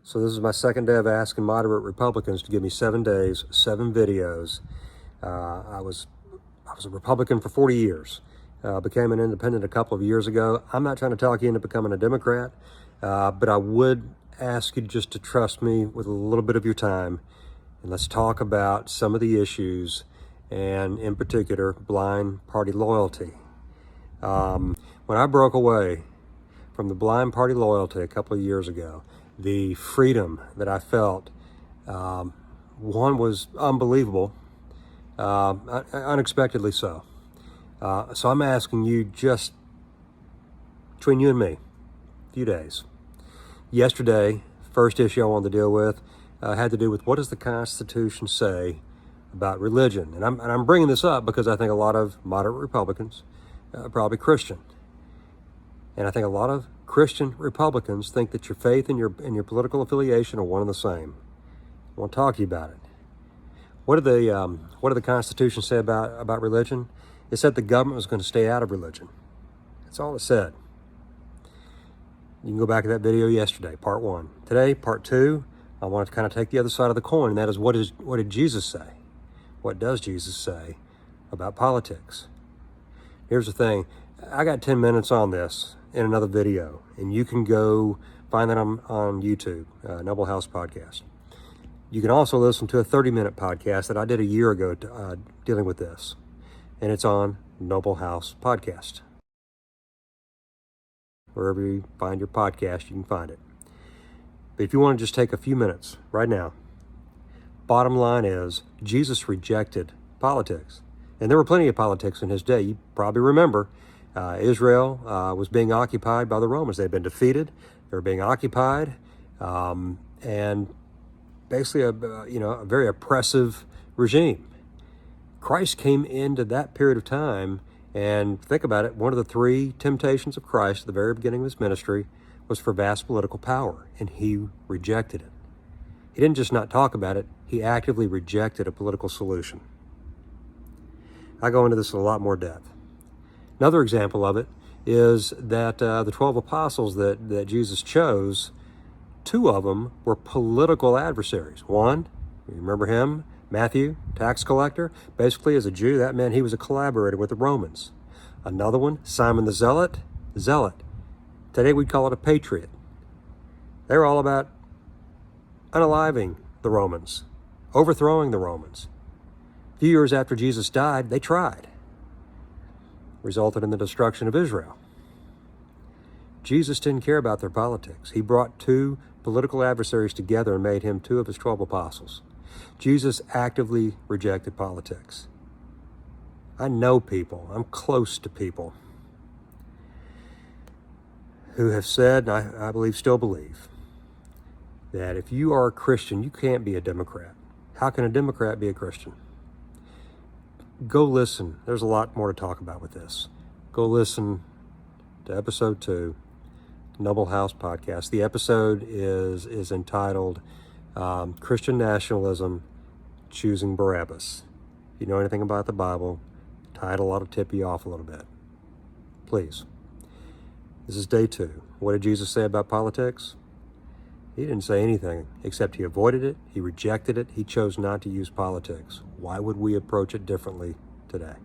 So this is my second day of asking moderate Republicans to give me 7 days, 7 videos. I was a Republican for 40 years. Became an independent a couple of years ago. I'm not trying to talk you into becoming a Democrat, but I would ask you just to trust me with a little bit of your time. And let's talk about some of the issues, and in particular, blind party loyalty. When I broke away from the blind party loyalty a couple of years ago, the freedom that I felt, one was unbelievable, unexpectedly so. So I'm asking you, just between you and me, a few days. Yesterday, first issue I wanted to deal with had to do with what does the Constitution say about religion? And I'm bringing this up because I think a lot of moderate Republicans are probably Christian. And I think a lot of Christian Republicans think that your faith and your political affiliation are one and the same. I want to talk to you about it. What did the Constitution say about religion? It said the government was going to stay out of religion. That's all it said. You can go back to that video yesterday, part 1. Today, part 2, I want to kind of take the other side of the coin, and that is what did Jesus say? What does Jesus say about politics? Here's the thing. I got 10 minutes on this in another video, and you can go find that on YouTube, Noble House Podcast. You can also listen to a 30-minute podcast that I did a year ago dealing with this, and it's on Noble House Podcast. Wherever you find your podcast, you can find it. But if you want to just take a few minutes right now, bottom line is Jesus rejected politics. And there were plenty of politics in his day. You probably remember Israel was being occupied by the Romans. They had been defeated. They were being occupied, and basically a very oppressive regime. Christ came into that period of time, and think about it, one of the 3 temptations of Christ at the very beginning of his ministry was for vast political power, and he rejected it. He didn't just not talk about it, he actively rejected a political solution. I go into this in a lot more depth. Another example of it is that the 12 apostles that Jesus chose, 2 of them were political adversaries. One, you remember him, Matthew, tax collector. Basically, as a Jew, that meant he was a collaborator with the Romans. Another one, Simon the Zealot. Today we'd call it a patriot. They were all about unaliving the Romans, overthrowing the Romans. A few years after Jesus died, they tried. Resulted in the destruction of Israel. Jesus didn't care about their politics. He brought 2 political adversaries together and made him 2 of his 12 apostles. Jesus actively rejected politics. I know people, I'm close to people who have said, and I believe still believe, that if you are a Christian, you can't be a Democrat. How can a Democrat be a Christian? Go listen. There's a lot more to talk about with this. Go listen to episode 2, Noble House Podcast. The episode is entitled Christian Nationalism, Choosing Barabbas. If you know anything about the Bible, the title ought to tip you off a little bit. Please. This is day 2. What did Jesus say about politics? He didn't say anything, except he avoided it, he rejected it, he chose not to use politics. Why would we approach it differently today?